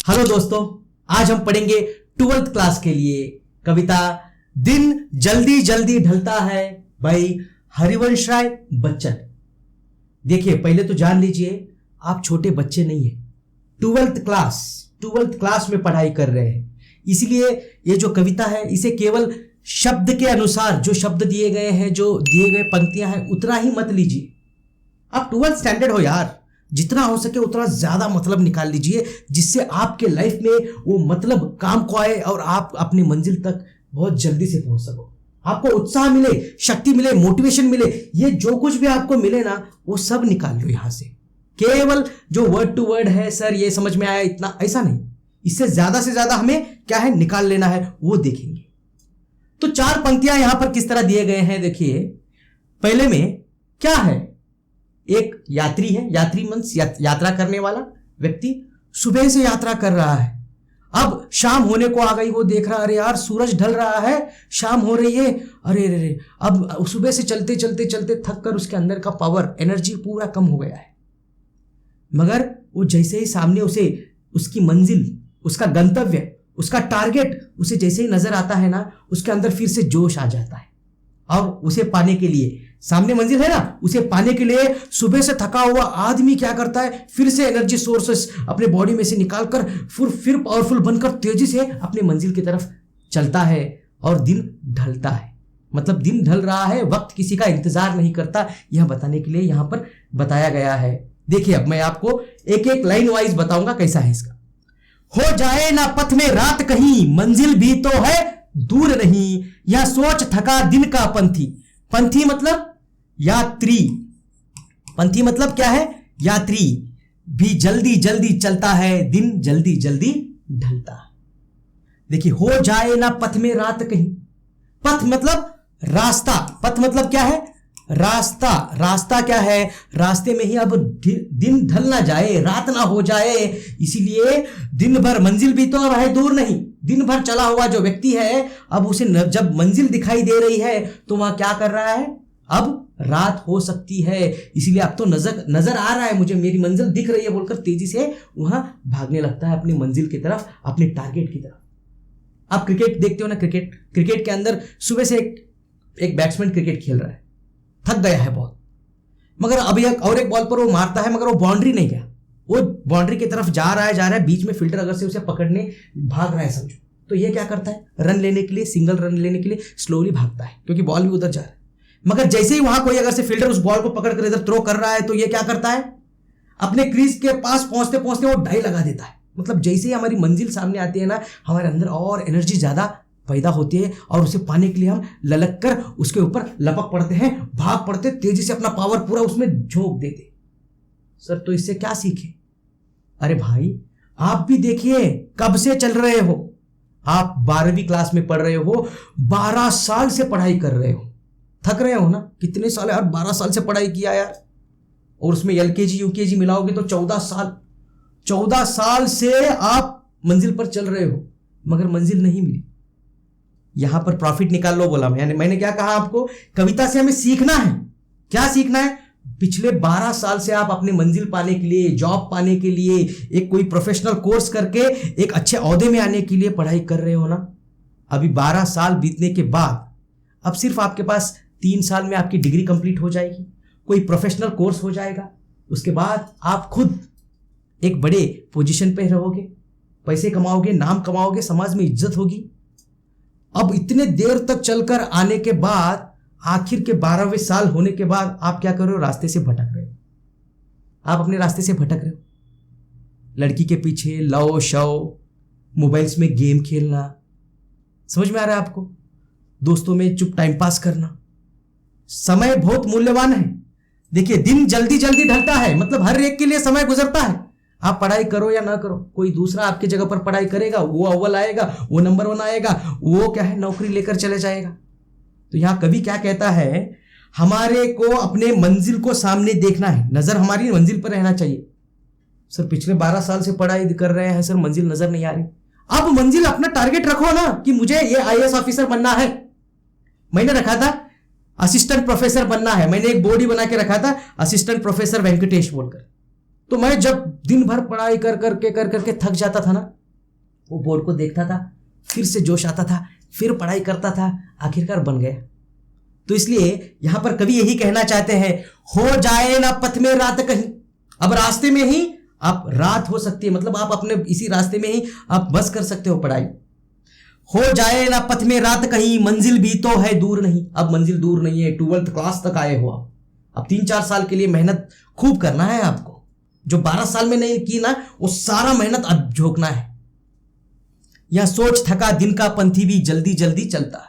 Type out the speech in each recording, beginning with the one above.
Hello दोस्तों, आज हम पढ़ेंगे 12th क्लास के लिए कविता दिन जल्दी जल्दी ढलता है भाई हरिवंश राय बच्चन। देखिए, पहले तो जान लीजिए आप छोटे बच्चे नहीं है, 12th क्लास में पढ़ाई कर रहे हैं। इसलिए ये जो कविता है इसे केवल शब्द के अनुसार, जो शब्द दिए गए हैं, जो दिए गए पंक्तियां हैं, उतना ही मत लीजिए। आप 12th स्टैंडर्ड हो यार, जितना हो सके उतना ज्यादा मतलब निकाल लीजिए, जिससे आपके लाइफ में वो मतलब काम को आए और आप अपनी मंजिल तक बहुत जल्दी से पहुंच सको। आपको उत्साह मिले, शक्ति मिले, मोटिवेशन मिले, ये जो कुछ भी आपको मिले ना, वो सब निकाल लो यहां से। केवल जो वर्ड टू वर्ड है सर ये समझ में आया इतना, ऐसा नहीं। इससे ज्यादा से ज्यादा हमें क्या है निकाल लेना है, वो देखेंगे। तो 4 पंक्तियां यहां पर किस तरह दिए गए हैं देखिए। पहले में क्या है, एक यात्री है, यात्री मींस यात्रा करने वाला व्यक्ति सुबह से यात्रा कर रहा है। अब शाम होने को आ गई, वो देख रहा है अरे यार सूरज ढल रहा है, शाम हो रही है, अरे अरे। अब सुबह से चलते चलते चलते थक कर उसके अंदर का पावर, एनर्जी पूरा कम हो गया है। मगर वो जैसे ही सामने उसे उसकी मंजिल, उसका गंतव्य, उसका टारगेट उसे जैसे ही नजर आता है ना, उसके अंदर फिर से जोश आ जाता है। और उसे पाने के लिए, सामने मंजिल है ना, उसे पाने के लिए सुबह से थका हुआ आदमी क्या करता है, फिर से एनर्जी सोर्सेस अपने बॉडी में से निकालकर फिर पावरफुल बनकर तेजी से अपने मंजिल की तरफ चलता है। और दिन ढलता है, मतलब दिन ढल रहा है, वक्त किसी का इंतजार नहीं करता, यह बताने के लिए यहां पर बताया गया है। देखिए, अब मैं आपको एक एक लाइन वाइज बताऊंगा कैसा है इसका। हो जाए ना पथ में रात कहीं, मंजिल भी तो है दूर नहीं, यह सोच थका दिन का पंथी। पंथी मतलब यात्री, पंथी मतलब क्या है, यात्री भी जल्दी जल्दी चलता है, दिन जल्दी जल्दी ढलता है। देखिए, हो जाए ना पथ में रात कहीं, पथ मतलब रास्ता, पथ मतलब क्या है, रास्ता। रास्ता क्या है, रास्ते में ही अब दिन ढल ना जाए, रात ना हो जाए, इसीलिए दिन भर मंजिल भी तो अब है दूर नहीं। दिन भर चला हुआ जो व्यक्ति है, अब उसे जब मंजिल दिखाई दे रही है तो वह क्या कर रहा है, अब रात हो सकती है, इसीलिए अब तो नजर आ रहा है मुझे, मेरी मंजिल दिख रही है बोलकर तेजी से वहां भागने लगता है अपनी मंजिल की तरफ, अपने टारगेट की तरफ। आप क्रिकेट देखते हो ना, क्रिकेट के अंदर सुबह से एक बैट्समैन क्रिकेट खेल रहा है, थक गया है बहुत, मगर अब एक बॉल पर वो मारता है, मगर वो बाउंड्री नहीं गया, वो बाउंड्री की तरफ जा रहा है, बीच में फील्डर अगर से उसे पकड़ने भाग रहा है समझो, तो ये क्या करता है, रन लेने के लिए, सिंगल रन लेने के लिए स्लोली भागता है, क्योंकि बॉल भी उधर जा रहा है। मगर जैसे ही वहां कोई अगर से फील्डर उस बॉल को पकड़ कर इधर थ्रो कर रहा है, तो ये क्या करता है, अपने क्रीज के पास पहुंचते पहुंचते वो डाई लगा देता है। मतलब जैसे ही हमारी मंजिल सामने आती है ना, हमारे अंदर और एनर्जी ज्यादा पैदा होती है, और उसे पाने के लिए हम ललक कर उसके ऊपर लपक पड़ते हैं, भाग पड़ते, तेजी से अपना पावर पूरा उसमें झोंक देते। सर तो इससे क्या सीखे, अरे भाई आप भी देखिए कब से चल रहे हो, आप 12वीं क्लास में पढ़ रहे हो, 12 साल से पढ़ाई कर रहे हो, थक रहे हो ना, कितने साल यार, 12 साल से पढ़ाई किया यार, और उसमें LKG UKG मिलाओगे तो 14 साल से आप मंजिल पर चल रहे हो, मगर मंजिल नहीं मिली। यहां पर प्रॉफिट निकाल लो बोला मैंने क्या कहा आपको, कविता से हमें सीखना है, क्या सीखना है, पिछले 12 साल से आप अपनी मंजिल पाने के लिए, जॉब पाने के लिए, एक कोई प्रोफेशनल कोर्स करके एक अच्छे ओहदे में आने के लिए पढ़ाई कर रहे हो ना। अभी 12 साल बीतने के बाद अब सिर्फ आपके पास 3 साल में आपकी डिग्री कंप्लीट हो जाएगी, कोई प्रोफेशनल कोर्स हो जाएगा, उसके बाद आप खुद एक बड़े पोजीशन पे रहोगे, पैसे कमाओगे, नाम कमाओगे, समाज में इज्जत होगी। अब इतने देर तक चलकर आने के बाद, आखिर के 12वें साल होने के बाद आप क्या कर रहे हो, रास्ते से भटक रहे हो, आप अपने रास्ते से भटक रहे हो, लड़की के पीछे लव शव, मोबाइल्स में गेम खेलना, समझ में आ रहा है आपको, दोस्तों में चुप टाइम पास करना। समय बहुत मूल्यवान है। देखिए, दिन जल्दी जल्दी ढलता है, मतलब हर एक के लिए समय गुजरता है। आप पढ़ाई करो या ना करो, कोई दूसरा आपकी जगह पर पढ़ाई करेगा, वो अव्वल आएगा, वो नंबर 1 आएगा, वो क्या है नौकरी लेकर चले जाएगा। तो यहां कवि क्या कहता है, हमारे को अपने मंजिल को सामने देखना है, नजर हमारी मंजिल पर रहना चाहिए। सर पिछले 12 साल से पढ़ाई कर रहे हैं सर, मंजिल नजर नहीं आ रही। अब मंजिल अपना टारगेट रखो ना, कि मुझे ये IAS ऑफिसर बनना है। मैंने रखा था असिस्टेंट प्रोफेसर बनना है, मैंने एक बोर्ड ही बना के रखा था, असिस्टेंट प्रोफेसर वेंकटेश बोलकर। तो मैं जब दिन भर पढ़ाई कर करके थक जाता था ना, वो बोर्ड को देखता था, फिर से जोश आता था, फिर पढ़ाई करता था, आखिरकार बन गया। तो इसलिए यहां पर कवि यही कहना चाहते हैं, हो जाए ना पथ में रात कहीं। अब रास्ते में ही आप रात हो सकती है, मतलब आप अपने इसी रास्ते में ही आप बस कर सकते हो पढ़ाई। हो जाए ना पथ में रात कहीं, मंजिल भी तो है दूर नहीं। अब मंजिल दूर नहीं है, 12th क्लास तक आए हो आप। अब 3-4 साल के लिए मेहनत खूब करना है आपको। जो 12 साल में नहीं की ना, वो सारा मेहनत अब झोंकना है। यह सोच थका दिन का पंथी भी जल्दी जल्दी चलता है।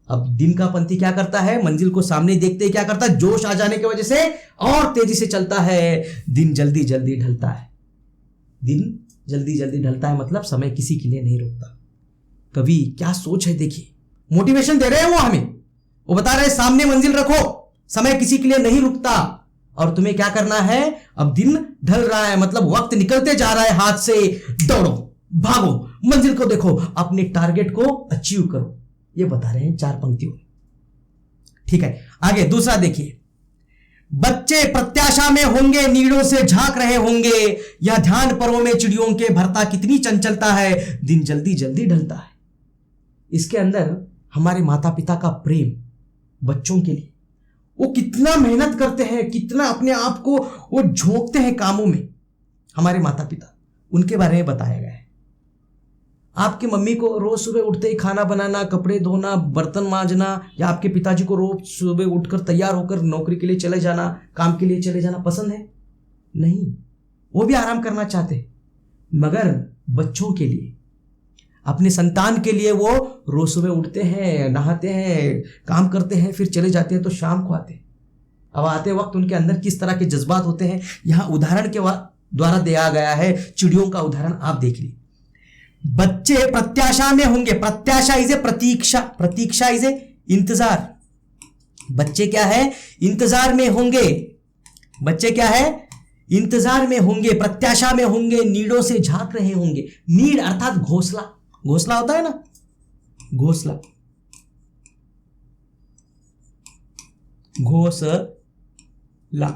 अब दिन का पंथी क्या करता है, मंजिल को सामने देखते ही क्या करता है, जोश आ जाने की वजह से और तेजी से चलता है। दिन जल्दी जल्दी ढलता है। दिन जल्दी जल्दी ढलता है मतलब समय किसी के लिए नहीं रुकता। कवि क्या सोच है देखिए, मोटिवेशन दे रहे हैं वो हमें। वो बता रहे हैं सामने मंजिल रखो, समय किसी के लिए नहीं रुकता और तुम्हें क्या करना है। अब दिन ढल रहा है मतलब वक्त निकलते जा रहा है हाथ से। दौड़ो, भागो, मंजिल को देखो, अपने टारगेट को अचीव करो। ये बता रहे हैं 4 पंक्तियों में। ठीक है, आगे दूसरा देखिए। बच्चे प्रत्याशा में होंगे, नीड़ों से झांक रहे होंगे, यह ध्यान परों में चिड़ियों के भरता कितनी चंचलता है, दिन जल्दी जल्दी ढलता है। इसके अंदर हमारे माता पिता का प्रेम बच्चों के लिए, वो कितना मेहनत करते हैं, कितना अपने आप को वो झोंकते हैं कामों में। हमारे माता पिता, उनके बारे में बताया गया है। आपकी मम्मी को रोज सुबह उठते ही खाना बनाना, कपड़े धोना, बर्तन मांजना, या आपके पिताजी को रोज सुबह उठकर तैयार होकर नौकरी के लिए चले जाना, काम के लिए चले जाना पसंद है? नहीं, वो भी आराम करना चाहते हैं। मगर बच्चों के लिए, अपने संतान के लिए वो रोज सुबह उठते हैं, नहाते हैं, काम करते हैं, फिर चले जाते हैं तो शाम को आते हैं। अब आते वक्त उनके अंदर किस तरह के जज्बात होते हैं, यहां उदाहरण के द्वारा दिया गया है। चिड़ियों का उदाहरण आप देख लीजिए। बच्चे प्रत्याशा में होंगे, प्रत्याशा is a Pratiksha, Pratiksha is a इंतजार। बच्चे क्या है, इंतजार में होंगे। बच्चे क्या है, इंतजार में होंगे, प्रत्याशा में होंगे, नीड़ों से झांक रहे होंगे। नीड अर्थात घोंसला, घोंसला होता है ना, घोंसला, घोंसला।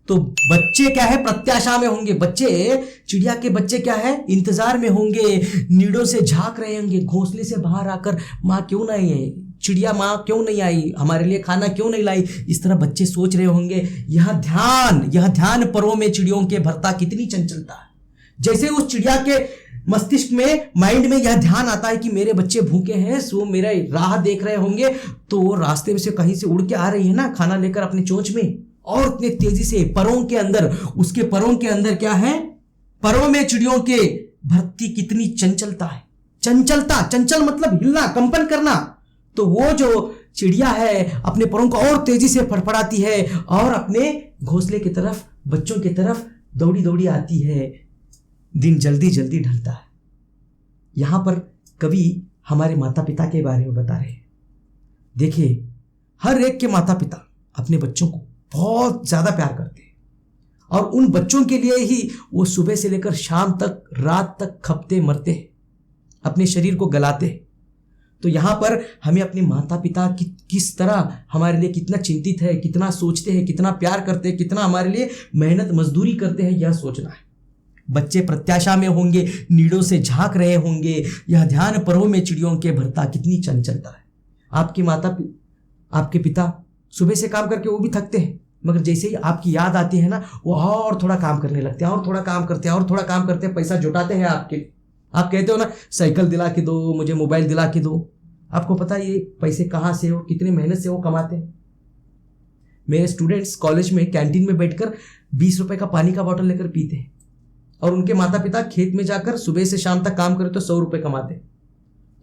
तो बच्चे क्या है, प्रत्याशा में होंगे। बच्चे, चिड़िया के बच्चे क्या है, इंतजार में होंगे, नीड़ों से झांक रहे होंगे। घोंसले से बाहर आकर माँ क्यों नहीं आई, चिड़िया माँ क्यों नहीं आई, हमारे लिए खाना क्यों नहीं लाई, इस तरह बच्चे सोच रहे होंगे। यह ध्यान परों में चिड़ियों के भरता कितनी चंचलता है। जैसे उस चिड़िया के मस्तिष्क में, माइंड में यह ध्यान आता है कि मेरे बच्चे भूखे हैं, सो मेरा राह देख रहे होंगे, तो वो रास्ते में से कहीं से उड़ के आ रही है ना खाना लेकर अपने चोंच में, और इतने तेजी से परों के अंदर, उसके परों के अंदर क्या है, परों में चिड़ियों के भरती कितनी चंचलता है। चंचलता, चंचल मतलब हिलना, कंपन करना। तो वो जो चिड़िया है अपने परों को और तेजी से फड़फड़ाती है और अपने घोंसले की तरफ, बच्चों की तरफ दौड़ी दौड़ी आती है। दिन जल्दी जल्दी ढलता है। यहां पर कवि हमारे माता पिता के बारे में बता रहे हैं। देखिए, हर एक के माता पिता अपने बच्चों को बहुत ज्यादा प्यार करते हैं और उन बच्चों के लिए ही वो सुबह से लेकर शाम तक, रात तक खपते मरते हैं, अपने शरीर को गलाते हैं। तो यहां पर हमें अपने माता पिता की किस तरह हमारे लिए कितना चिंतित है, कितना सोचते हैं, कितना प्यार करते हैं, कितना हमारे लिए मेहनत मजदूरी करते हैं, यह सोचना है। बच्चे प्रत्याशा में होंगे, नीड़ों से झांक रहे होंगे, यह ध्यान परों में चिड़ियों के भरता कितनी चंचलता है। आपके पिता सुबह से काम करके वो भी थकते हैं, मगर जैसे ही आपकी याद आती है ना, वो और थोड़ा काम करने लगते हैं, और थोड़ा काम करते हैं, और थोड़ा काम करते हैं, पैसा जुटाते हैं आपके। आप कहते हो ना, साइकिल दिला के दो, मुझे मोबाइल दिला के दो। आपको पता है ये पैसे कहाँ से हो, कितनी मेहनत से वो कमाते हैं। मेरे स्टूडेंट्स कॉलेज में कैंटीन में बैठकर 20 रुपए का पानी का बोतल लेकर पीते हैं, और उनके माता पिता खेत में जाकर सुबह से शाम तक काम करे तो 100 रुपए कमाते।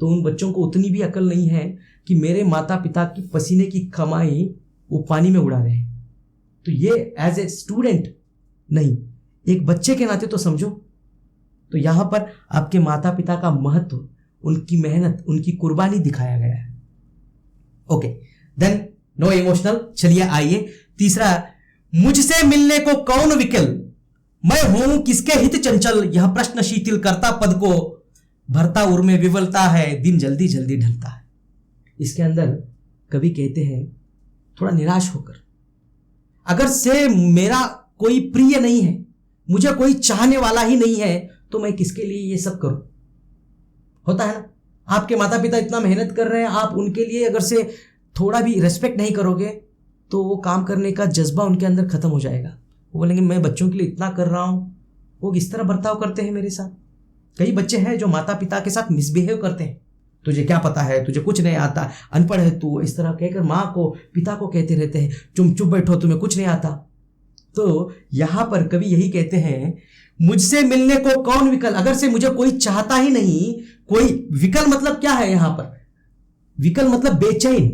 तो उन बच्चों को उतनी भी अकल नहीं है कि मेरे माता पिता की पसीने की कमाई वो पानी में उड़ा रहे हैं। तो ये एज ए स्टूडेंट नहीं, एक बच्चे के नाते तो समझो। तो यहां पर आपके माता पिता का महत्व, उनकी मेहनत, उनकी कुर्बानी दिखाया गया है। Okay, then no emotional. चलिए आइए तीसरा, मुझसे मिलने को कौन विकल, मैं हूं किसके हित चंचल, यह प्रश्न शीतल करता पद को, भरता उर में विवलता है, दिन जल्दी जल्दी ढलता है। इसके अंदर कवि कहते हैं थोड़ा निराश होकर, अगर से मेरा कोई प्रिय नहीं है, मुझे कोई चाहने वाला ही नहीं है, तो मैं किसके लिए ये सब करूं। होता है ना, आपके माता पिता इतना मेहनत कर रहे हैं, आप उनके लिए अगर से थोड़ा भी रेस्पेक्ट नहीं करोगे तो वो काम करने का जज्बा उनके अंदर खत्म हो जाएगा। वो बोलेंगे मैं बच्चों के लिए इतना कर रहा हूँ, वो इस तरह बर्ताव करते हैं मेरे साथ। कई बच्चे हैं जो माता पिता के साथ मिसबिहेव करते हैं, तुझे क्या पता है, तुझे कुछ नहीं आता, अनपढ़ है तू, इस तरह कहकर माँ को पिता को कहते रहते हैं तुम चुप बैठो, तुम्हें कुछ नहीं आता। तो यहाँ पर कवि यही कहते हैं, मुझसे मिलने को कौन विकल, अगर से मुझे कोई चाहता ही नहीं, कोई विकल मतलब क्या है यहाँ पर, विकल मतलब बेचैन,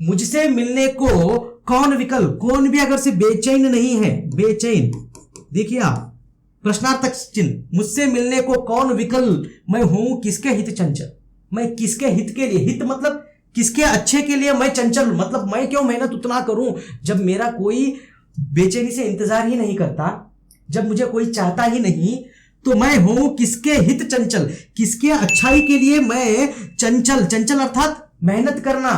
मुझसे मिलने को कौन विकल, कौन भी अगर से बेचैन नहीं है, बेचैन, देखिए आप प्रश्नार्थक चिन्ह, मुझसे मिलने को कौन विकल, मैं हूं किसके हित चंचल, मैं किसके हित के लिए, हित मतलब किसके अच्छे के लिए मैं चंचल, मतलब मैं क्यों मेहनत उतना करूं जब मेरा कोई बेचैनी से इंतजार ही नहीं करता, जब मुझे कोई चाहता ही नहीं, तो मैं हूं किसके हित चंचल, किसके अच्छाई के लिए मैं चंचल, चंचल अर्थात मेहनत करना,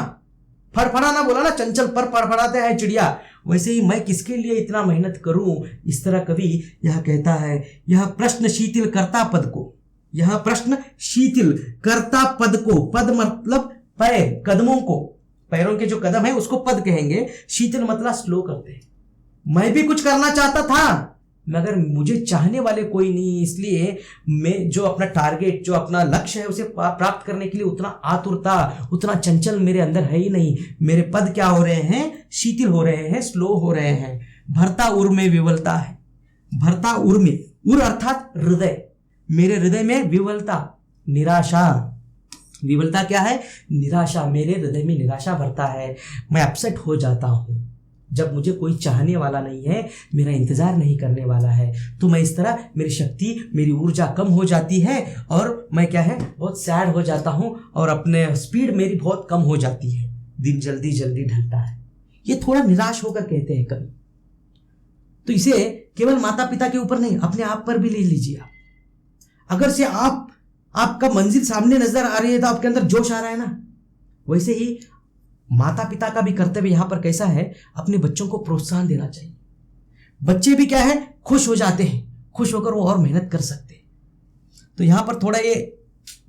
फड़फड़ाना बोला ना, चंचल पर फड़फड़ाते हैं चिड़िया, वैसे ही मैं किसके लिए इतना मेहनत करूं। इस तरह कवि यह कहता है, यह प्रश्न शिथिल करता पद को, यह प्रश्न शिथिल करता पद को, पद मतलब पैर, कदमों को, पैरों के जो कदम है उसको पद कहेंगे, शिथिल मतलब स्लो करते हैं। मैं भी कुछ करना चाहता था मगर मुझे चाहने वाले कोई नहीं, इसलिए मैं जो अपना टारगेट, जो अपना लक्ष्य है उसे प्राप्त करने के लिए उतना आतुरता, उतना चंचल मेरे अंदर है ही नहीं। मेरे पद क्या हो रहे हैं, शिथिल हो रहे हैं, स्लो हो रहे हैं। भरता उर में विवलता है, भरता उर में, उर अर्थात हृदय, मेरे हृदय में विवलता, निराशा, विवलता क्या है, निराशा, मेरे हृदय में निराशा भरता है, मैं अपसेट हो जाता हूं जब मुझे कोई चाहने वाला नहीं है, मेरा इंतजार नहीं करने वाला है, तो मैं इस तरह मेरी शक्ति, मेरी ऊर्जा कम हो जाती है और मैं क्या है, बहुत सैड हो जाता हूं और अपने स्पीड मेरी बहुत कम हो जाती है, दिन जल्दी जल्दी ढलता है। ये थोड़ा निराश होकर कहते हैं कवि। तो इसे केवल माता पिता के ऊपर नहीं, अपने आप पर भी ले लीजिए आप। अगर से आपका मंजिल सामने नजर आ रही है तो आपके अंदर जोश आ रहा है ना, वैसे ही माता पिता का भी कर्तव्य यहां पर कैसा है, अपने बच्चों को प्रोत्साहन देना चाहिए। बच्चे भी क्या है, खुश हो जाते हैं, खुश होकर वो और मेहनत कर सकते हैं। तो यहां पर थोड़ा ये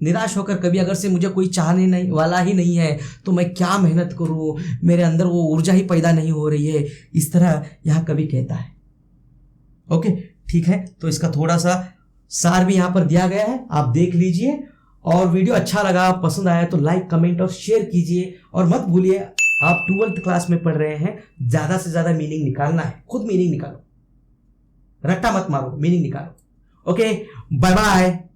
निराश होकर कभी, अगर से मुझे कोई चाहने नहीं वाला ही नहीं है तो मैं क्या मेहनत करूं, मेरे अंदर वो ऊर्जा ही पैदा नहीं हो रही है, इस तरह यहां कवि कहता है। ओके, ठीक है, तो इसका थोड़ा सा सार भी यहां पर दिया गया है, आप देख लीजिए। और वीडियो अच्छा लगा, पसंद आया तो लाइक, कमेंट और शेयर कीजिए। और मत भूलिए, आप 12th क्लास में पढ़ रहे हैं, ज्यादा से ज्यादा मीनिंग निकालना है, खुद मीनिंग निकालो, रट्टा मत मारो, मीनिंग निकालो। Okay, bye bye.